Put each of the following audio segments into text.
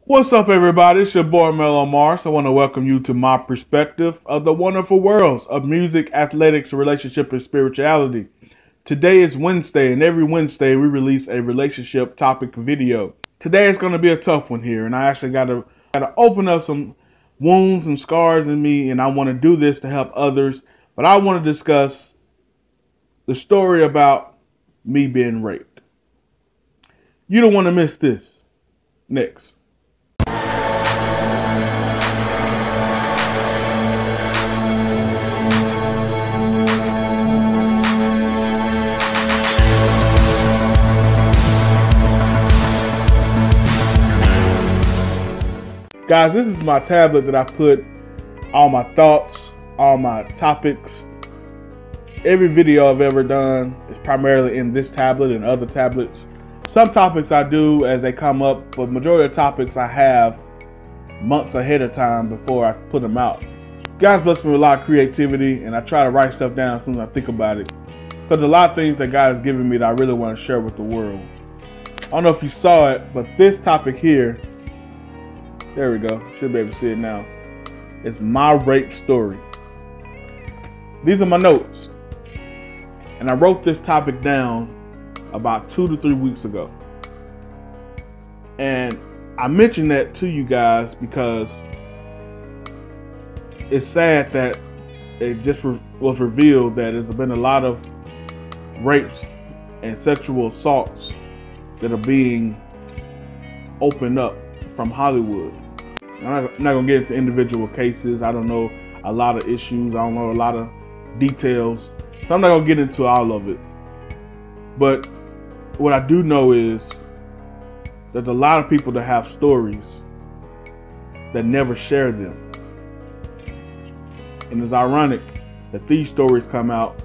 What's up, everybody? It's your boy mel.on.mars. I want to welcome you to my perspective of the wonderful worlds of music, athletics, relationship, and spirituality. Today is Wednesday, and every Wednesday we release a relationship topic video. Today is going to be a tough one here, and I actually got to open up some wounds and scars in me, and I want to do this to help others. But I want to discuss the story about me being raped. You don't want to miss this. Next. Guys, this is my tablet that I put all my thoughts, all my topics. Every video I've ever done is primarily in this tablet and other tablets. Some topics I do as they come up, but majority of topics I have months ahead of time before I put them out. God's blessed me with a lot of creativity, and I try to write stuff down as soon as I think about it. Because a lot of things that God has given me that I really want to share with the world. I don't know if you saw it, but this topic here, there we go. Should be able to see it now. It's my rape story. These are my notes. And I wrote this topic down about 2 to 3 weeks ago. And I mentioned that to you guys because it's sad that it just was revealed that there's been a lot of rapes and sexual assaults that are being opened up from Hollywood. I'm not going to get into individual cases. I don't know a lot of issues. I don't know a lot of details. So I'm not going to get into all of it. But what I do know is there's a lot of people that have stories that never share them. And it's ironic that these stories come out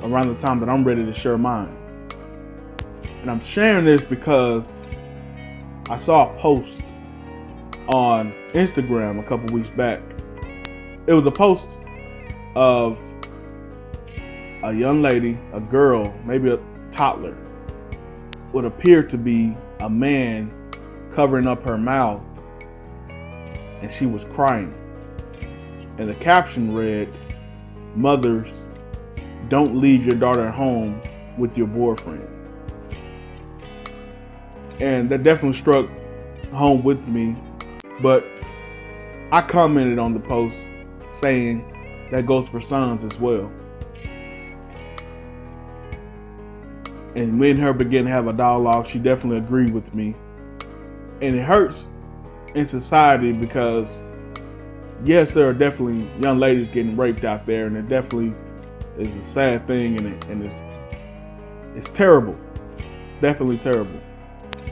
around the time that I'm ready to share mine. And I'm sharing this because I saw a post on Instagram a couple weeks back. It was a post of a young lady, a girl, maybe a toddler, would appear to be a man covering up her mouth, and she was crying. And the caption read, "Mothers, don't leave your daughter at home with your boyfriend." And that definitely struck home with me. But I commented on the post saying that goes for sons as well. And me and her began to have a dialogue. She definitely agreed with me. And it hurts in society because, yes, there are definitely young ladies getting raped out there, and it definitely is a sad thing, and it's terrible. Definitely terrible.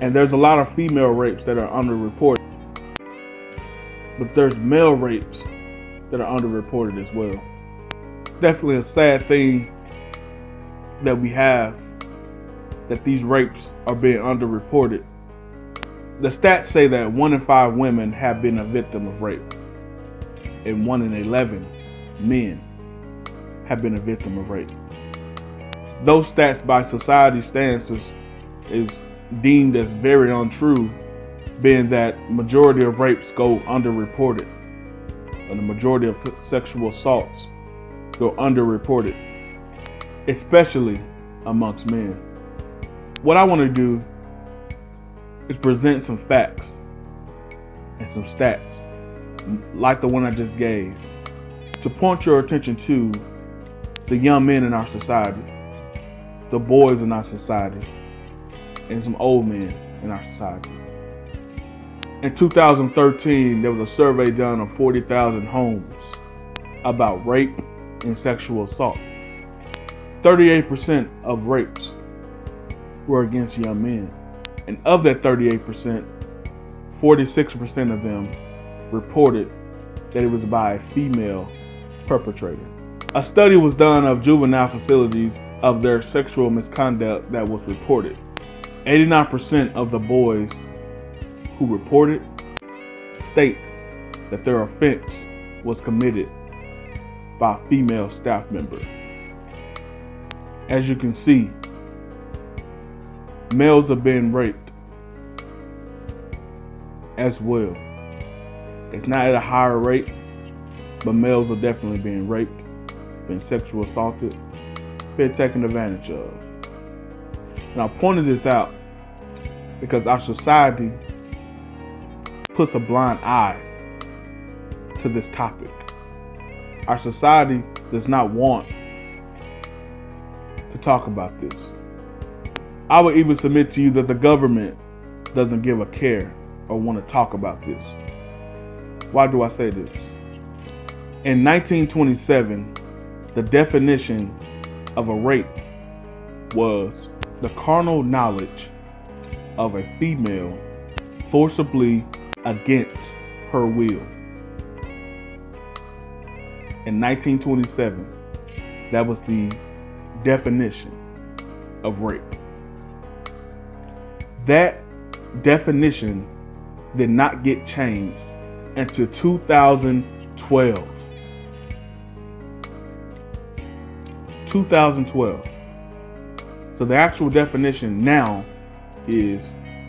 And there's a lot of female rapes that are underreported. But there's male rapes that are underreported as well. Definitely a sad thing that we have, that these rapes are being underreported. The stats say that 1 in 5 women have been a victim of rape, and 1 in 11 men have been a victim of rape. Those stats by society stances is deemed as very untrue, being that majority of rapes go underreported, and the majority of sexual assaults go underreported, especially amongst men. What I want to do is present some facts and some stats, like the one I just gave, to point your attention to the young men in our society, the boys in our society, and some old men in our society. In 2013, there was a survey done on 40,000 homes about rape and sexual assault. 38% of rapes were against young men. And of that 38%, 46% of them reported that it was by a female perpetrator. A study was done of juvenile facilities of their sexual misconduct that was reported. 89% of the boys who reported state that their offense was committed by a female staff member. As you can see, males are being raped as well. It's not at a higher rate, but males are definitely being raped, being sexually assaulted, being taken advantage of. And I pointed this out because our society puts a blind eye to this topic. Our society does not want to talk about this. I would even submit to you that the government doesn't give a care or want to talk about this. Why do I say this? In 1927, the definition of a rape was the carnal knowledge of a female forcibly against her will. In 1927, that was the definition of rape. That definition did not get changed until 2012. 2012. So the actual definition now is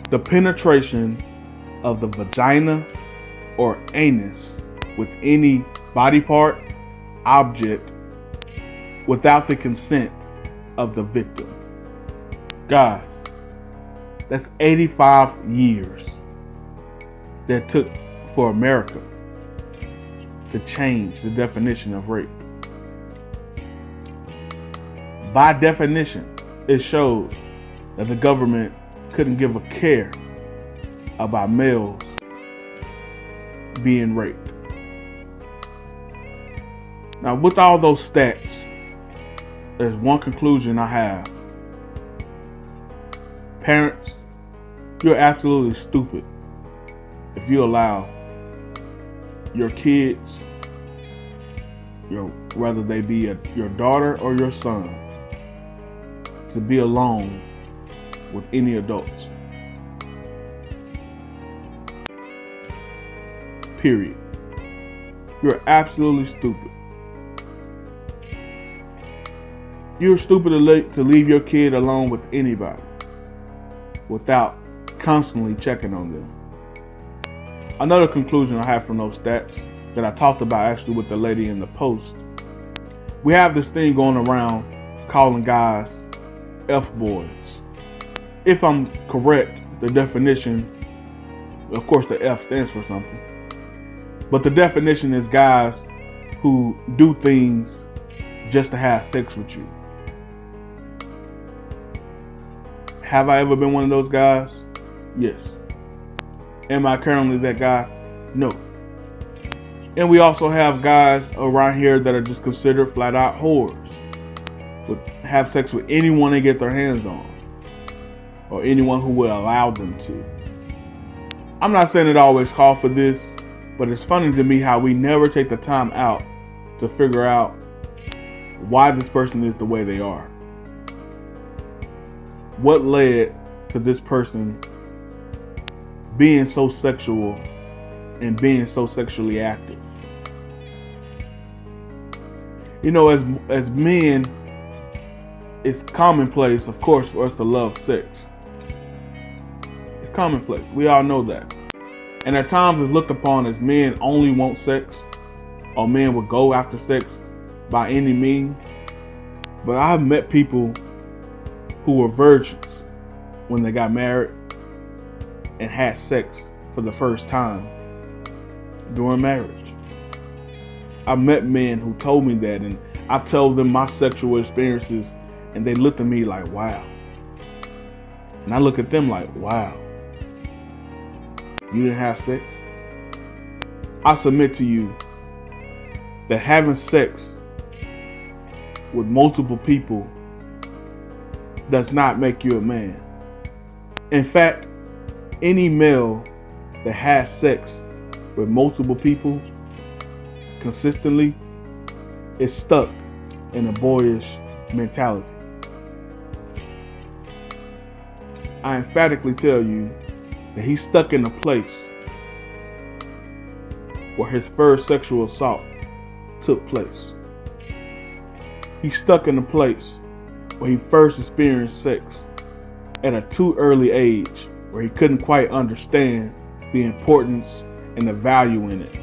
the penetration of the vagina or anus with any body part, object, without the consent of the victim. Guys, that's 85 years that took for America to change the definition of rape. By definition, it showed that the government couldn't give a care about males being raped. Now, with all those stats, there's one conclusion I have. Parents, you're absolutely stupid if you allow your kids, whether they be your daughter or your son, to be alone with any adults. Period. You're absolutely stupid. You're stupid to leave your kid alone with anybody without constantly checking on them. Another conclusion I have from those stats that I talked about actually with the lady in the post, we have this thing going around calling guys F-boys. If I'm correct, the definition, of course the F stands for something, but the definition is guys who do things just to have sex with you. Have I ever been one of those guys? Yes. Am I currently that guy? No. And we also have guys around here that are just considered flat out whores. Have sex with anyone they get their hands on, or anyone who will allow them to. I'm not saying it always calls for this, but it's funny to me how we never take the time out to figure out why this person is the way they are. What led to this person being so sexual and being so sexually active? You know, as men, it's commonplace, of course, for us to love sex. It's commonplace. We all know that. And at times it's looked upon as men only want sex, or men will go after sex by any means. But I've met people who were virgins when they got married and had sex for the first time during marriage. I've met men who told me that, and I told them my sexual experiences, and they looked at me like, wow. And I look at them like, wow. You didn't have sex? I submit to you that having sex with multiple people does not make you a man. In fact, any male that has sex with multiple people consistently is stuck in a boyish mentality. I emphatically tell you that he's stuck in a place where his first sexual assault took place. He's stuck in a place where he first experienced sex at a too early age, where he couldn't quite understand the importance and the value in it.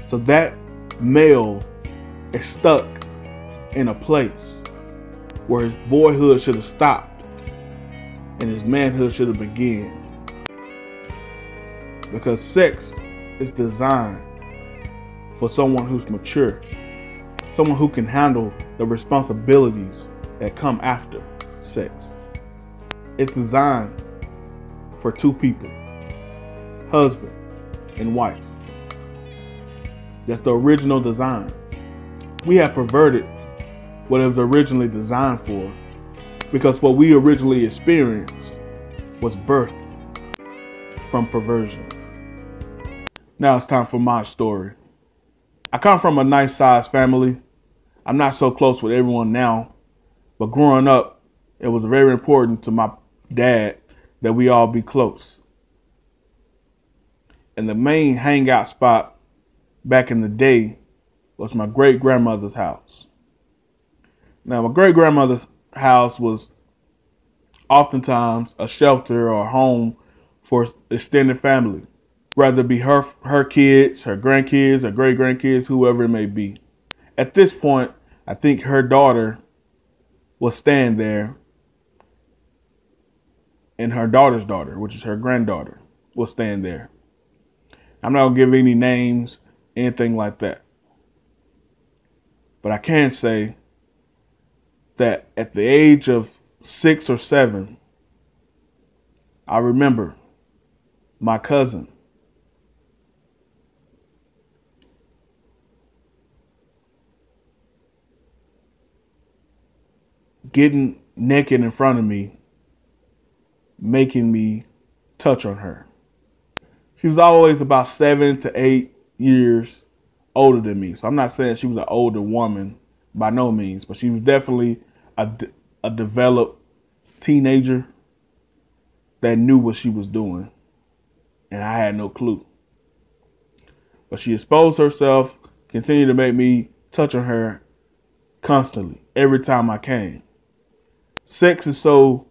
So that male is stuck in a place where his boyhood should have stopped and his manhood should have begun. Because sex is designed for someone who's mature, someone who can handle the responsibilities that come after sex. It's designed for two people, husband and wife. That's the original design. We have perverted what it was originally designed for, because what we originally experienced was birthed from perversion. Now it's time for my story. I come from a nice sized family. I'm not so close with everyone now, but growing up, it was very important to my dad that we all be close. And the main hangout spot back in the day was my great grandmother's house. Now, my great grandmother's house was oftentimes a shelter or a home for extended family, whether it be her kids, her grandkids, her great grandkids, whoever it may be. At this point, I think her daughter was staying there, and her daughter's daughter, which is her granddaughter, was staying there. I'm not gonna give any names, anything like that. But I can say that at the age of 6 or 7, I remember my cousin getting naked in front of me, making me touch on her. She was always about 7 to 8 years older than me. So I'm not saying she was an older woman by no means, but she was definitely a developed teenager that knew what she was doing. And I had no clue. But she exposed herself, continued to make me touch on her constantly, every time I came. Sex is so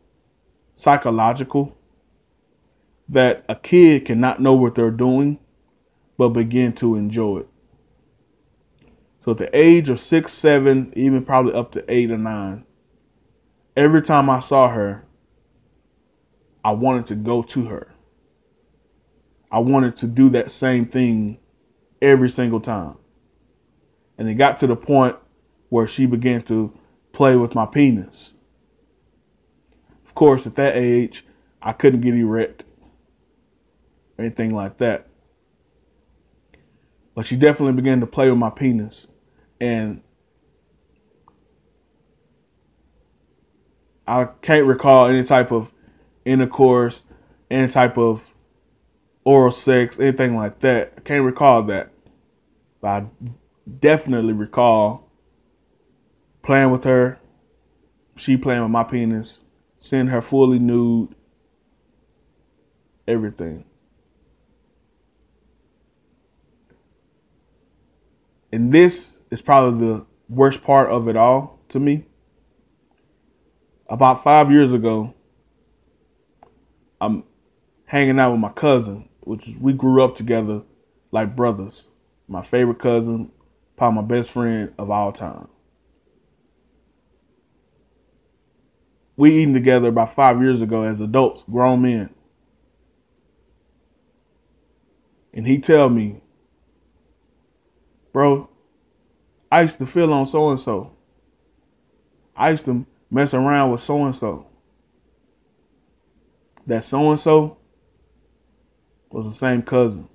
psychological that a kid cannot know what they're doing, but begin to enjoy it. So at the age of 6, 7, even probably up to 8 or 9, every time I saw her, I wanted to go to her. I wanted to do that same thing every single time. And it got to the point where she began to play with my penis. Of course, at that age, I couldn't get erect or anything like that. But she definitely began to play with my penis. And I can't recall any type of intercourse, any type of oral sex, anything like that. I can't recall that. But I definitely recall playing with her, she playing with my penis, seeing her fully nude, everything. And this is probably the worst part of it all to me. About 5 years ago, I'm hanging out with my cousin, which we grew up together like brothers. My favorite cousin, probably my best friend of all time. We eating together about 5 years ago as adults, grown men. And he tell me, bro, I used to feel on so-and-so. I used to mess around with so-and-so. That so-and-so was the same cousin.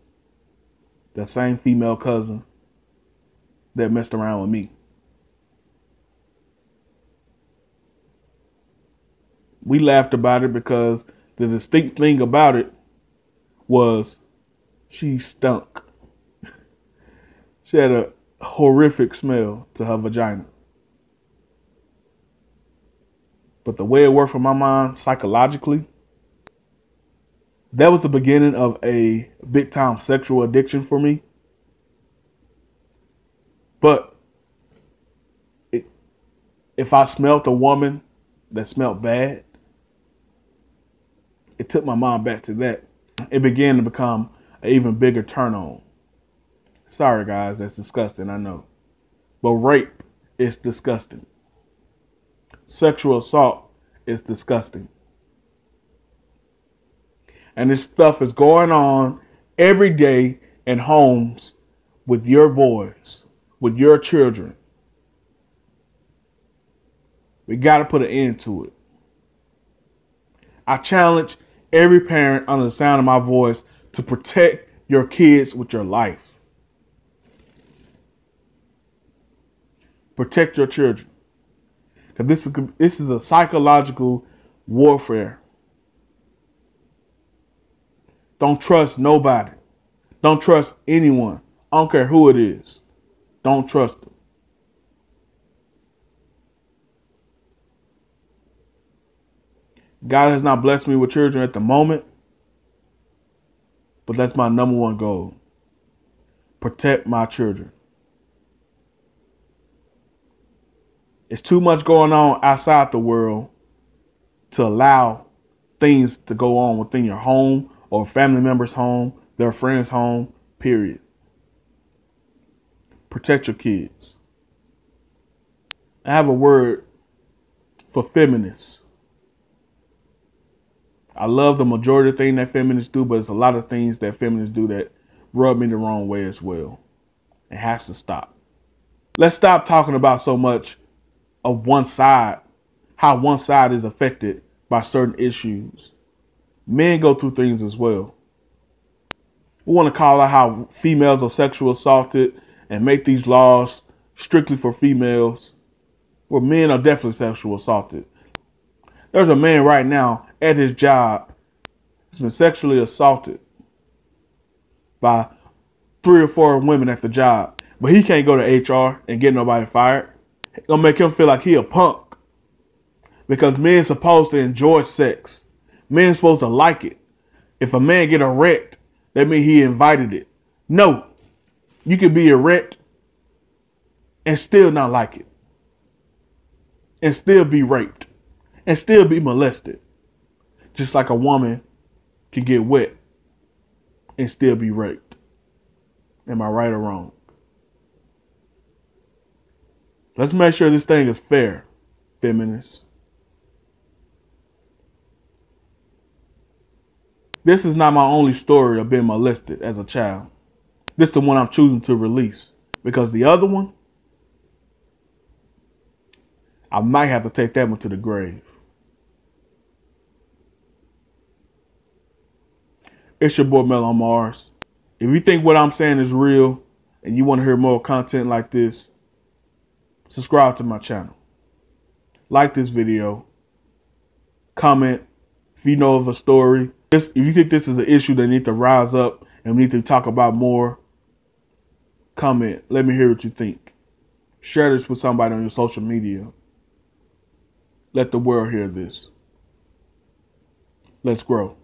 That same female cousin that messed around with me. We laughed about it because the distinct thing about it was she stunk. She had a horrific smell to her vagina. But the way it worked for my mind psychologically, that was the beginning of a big time sexual addiction for me. But if I smelled a woman that smelled bad, it took my mind back to that. it began to become an even bigger turn on. Sorry, guys, that's disgusting, I know. But rape is disgusting. Sexual assault is disgusting. And this stuff is going on every day in homes with your boys, with your children. We got to put an end to it. I challenge every parent under the sound of my voice to protect your kids with your life. Protect your children. Because this is a psychological warfare. Don't trust nobody. Don't trust anyone. I don't care who it is. Don't trust them. God has not blessed me with children at the moment, but that's my number one goal. Protect my children. It's too much going on outside the world to allow things to go on within your home or a family member's home, their friend's home, period. Protect your kids. I have a word for feminists. I love the majority of things that feminists do, but there's a lot of things that feminists do that rub me the wrong way as well. It has to stop. Let's stop talking about so much of one side, how one side is affected by certain issues. Men go through things as well. We want to call out how females are sexually assaulted and make these laws strictly for females, where men are definitely sexually assaulted. There's a man right now at his job that's been sexually assaulted by 3 or 4 women at the job, but he can't go to HR and get nobody fired. It's gonna make him feel like he a punk, because men supposed to enjoy sex. Men supposed to like it. If a man get erect, that means he invited it. No, you can be erect and still not like it, and still be raped, and still be molested. Just like a woman can get wet and still be raped. Am I right or wrong? Let's make sure this thing is fair, feminists. This is not my only story of being molested as a child. This is the one I'm choosing to release, because the other one, I might have to take that one to the grave. It's your boy mel.on.mars. If you think what I'm saying is real and you want to hear more content like this, subscribe to my channel. Like this video. Comment if you know of a story. If you think this is an issue that needs to rise up and we need to talk about more, comment. Let me hear what you think. Share this with somebody on your social media. Let the world hear this. Let's grow.